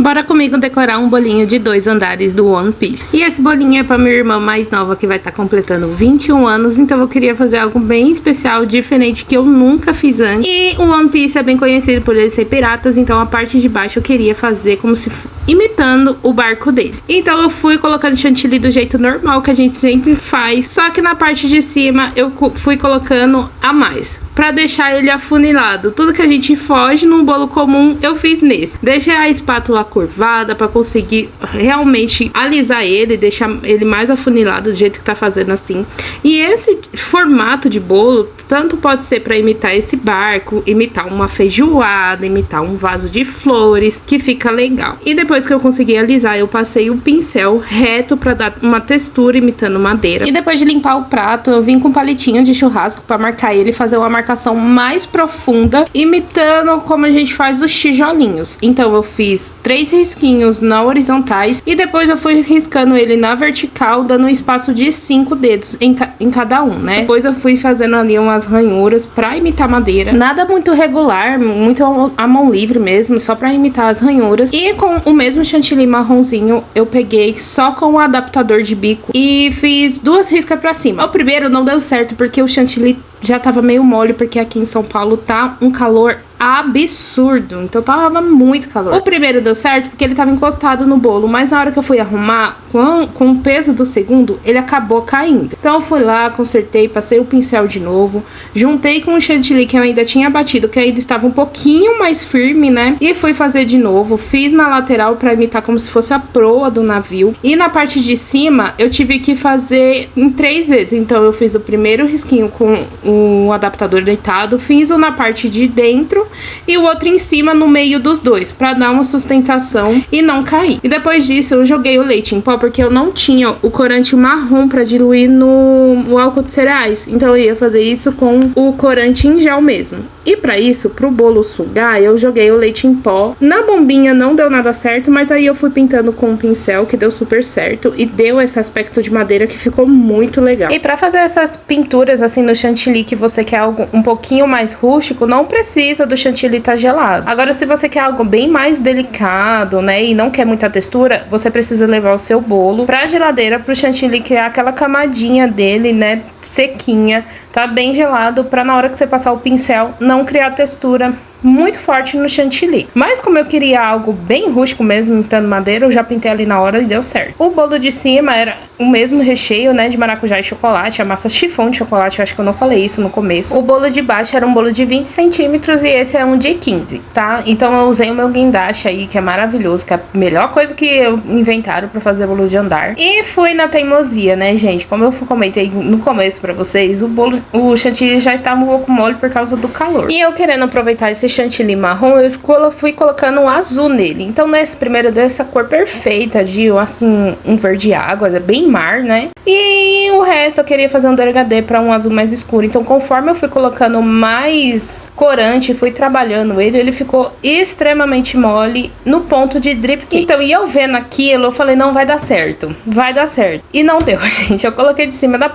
Bora comigo decorar um bolinho de 2 andares do One Piece. E esse bolinho é pra minha irmã mais nova, que vai estar completando 21 anos. Então eu queria fazer algo bem especial, diferente, que eu nunca fiz antes. E o One Piece é bem conhecido por ele ser piratas. Então a parte de baixo eu queria fazer como se imitando o barco dele. Então eu fui colocando chantilly do jeito normal que a gente sempre faz. Só que na parte de cima eu fui colocando a mais, pra deixar ele afunilado. Tudo que a gente foge num bolo comum, eu fiz nesse. Deixei a espátula curvada pra conseguir realmente alisar ele, deixar ele mais afunilado do jeito que tá fazendo assim. E esse formato de bolo, tanto pode ser pra imitar esse barco, imitar uma feijoada, imitar um vaso de flores, que fica legal. E depois que eu consegui alisar, eu passei o pincel reto pra dar uma textura imitando madeira. E depois de limpar o prato, eu vim com um palitinho de churrasco pra marcar ele e fazer uma marcação mais profunda, imitando como a gente faz os tijolinhos. Então eu fiz 3 risquinhos na horizontais e depois eu fui riscando ele na vertical, dando um espaço de 5 dedos em cada um, né? Depois eu fui fazendo ali umas ranhuras pra imitar madeira. Nada muito regular, muito à mão livre mesmo, só pra imitar as ranhuras. E com o mesmo chantilly marronzinho, eu peguei só com o adaptador de bico e fiz 2 riscas pra cima. O primeiro não deu certo porque o chantilly já tava meio mole, porque aqui em São Paulo tá um calor absurdo, então tava muito calor. O primeiro deu certo porque ele tava encostado no bolo, mas na hora que eu fui arrumar, com o peso do segundo, ele acabou caindo. Então eu fui lá, consertei, passei o pincel de novo, juntei com o chantilly que eu ainda tinha batido, que ainda estava um pouquinho mais firme, né? E fui fazer de novo, fiz na lateral pra imitar como se fosse a proa do navio. E na parte de cima, eu tive que fazer em 3 vezes. Então eu fiz o primeiro risquinho com o adaptador deitado, fiz um na parte de dentro e o outro em cima no meio dos dois, pra dar uma sustentação e não cair. E depois disso eu joguei o leite em pó, porque eu não tinha o corante marrom pra diluir no álcool de cereais, então eu ia fazer isso com o corante em gel mesmo. E pra isso, pro bolo sugar, eu joguei o leite em pó. Na bombinha não deu nada certo, mas aí eu fui pintando com o pincel, que deu super certo, e deu esse aspecto de madeira que ficou muito legal. E pra fazer essas pinturas assim no chantilly, que você quer algo um pouquinho mais rústico, não precisa do chantilly tá gelado. Agora, se você quer algo bem mais delicado, né, e não quer muita textura, você precisa levar o seu bolo pra geladeira, pro chantilly criar aquela camadinha dele, né, sequinha, tá bem gelado, pra na hora que você passar o pincel, não criar textura muito forte no chantilly. Mas como eu queria algo bem rústico mesmo, imitando madeira, eu já pintei ali na hora e deu certo. O bolo de cima era o mesmo recheio, né, de maracujá e chocolate, a massa chiffon de chocolate, eu acho que eu não falei isso no começo. O bolo de baixo era um bolo de 20 centímetros e esse é um de 15, tá? Então eu usei o meu guindaste aí, que é maravilhoso, que é a melhor coisa que eu inventaram pra fazer bolo de andar. E fui na teimosia, né, gente? Como eu comentei no começo pra vocês, o chantilly já estava um pouco mole por causa do calor. E eu querendo aproveitar esse chantilly marrom, eu fui colocando um azul nele. Então nesse primeiro deu essa cor perfeita de assim, um verde água, bem mar, né? E o resto eu queria fazer um degradê para um azul mais escuro. Então conforme eu fui colocando mais corante, fui trabalhando ele ficou extremamente mole no ponto de drip cake. Então, e eu vendo aquilo, eu falei, não vai dar certo, vai dar certo. E não deu, gente. Eu coloquei de cima. Na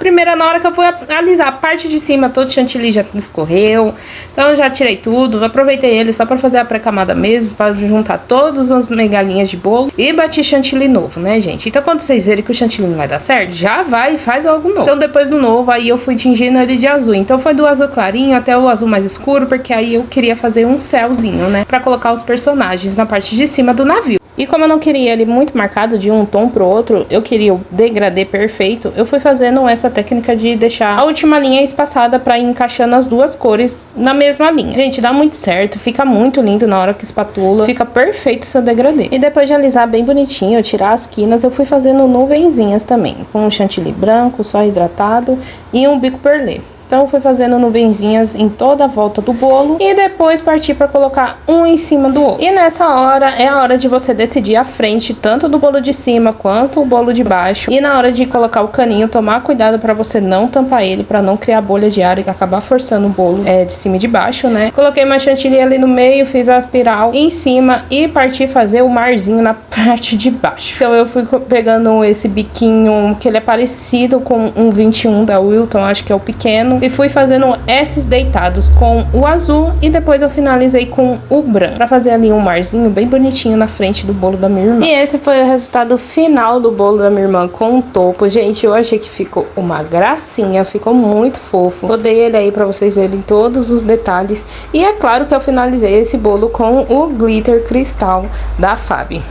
hora que eu fui alisar a parte de cima, todo o chantilly já escorreu. Então eu já tirei tudo, aproveitei ele só pra fazer a pré-camada mesmo, pra juntar todas as migalhinhas de bolo e bati chantilly novo, né, gente? Então quando vocês verem que o chantilly não vai dar certo, já vai e faz algo novo. Então depois do novo, aí eu fui tingindo ele de azul. Então foi do azul clarinho até o azul mais escuro, porque aí eu queria fazer um céuzinho, né, pra colocar os personagens na parte de cima do navio. E como eu não queria ele muito marcado de um tom pro outro, eu queria o degradê perfeito, eu fui fazendo essa técnica de deixar a última linha espaçada pra ir encaixando as duas cores na mesma linha. Gente, dá muito certo, fica muito lindo na hora que espatula, fica perfeito o seu degradê. E depois de alisar bem bonitinho, tirar as quinas, eu fui fazendo nuvenzinhas também, com um chantilly branco, só hidratado e um bico perlê. Então fui fazendo nuvenzinhas em toda a volta do bolo e depois parti para colocar um em cima do outro. E nessa hora é a hora de você decidir a frente, tanto do bolo de cima quanto o bolo de baixo. E na hora de colocar o caninho, tomar cuidado para você não tampar ele, para não criar bolha de ar e acabar forçando o bolo de cima e de baixo, né? Coloquei uma chantilly ali no meio, fiz a espiral em cima e parti fazer o marzinho na parte de baixo. Então eu fui pegando esse biquinho, que ele é parecido com um 21 da Wilton, acho que é o pequeno. e fui fazendo esses deitados com o azul e depois eu finalizei com o branco, pra fazer ali um marzinho bem bonitinho na frente do bolo da minha irmã. E esse foi o resultado final do bolo da minha irmã com o topo. Gente, eu achei que ficou uma gracinha, ficou muito fofo. Rodei ele aí pra vocês verem todos os detalhes. E é claro que eu finalizei esse bolo com o glitter cristal da Fabi.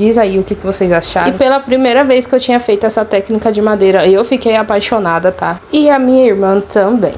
Diz aí o que vocês acharam. E pela primeira vez que eu tinha feito essa técnica de madeira, eu fiquei apaixonada, tá? E a minha irmã também.